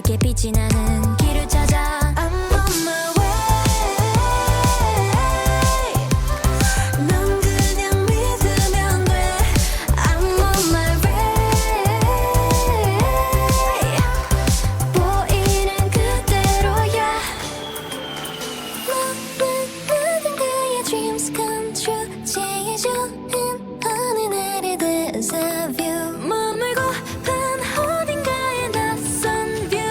밝게 빛이 나는 길을 찾아 I'm on my way. 넌 그냥 믿으면 돼. I'm on my way. 보이는 그대로야. 모든 그의 dreams come true. 제일 좋은 어느 날의 deja vu. 머물고픈 어딘가의 낯선 view.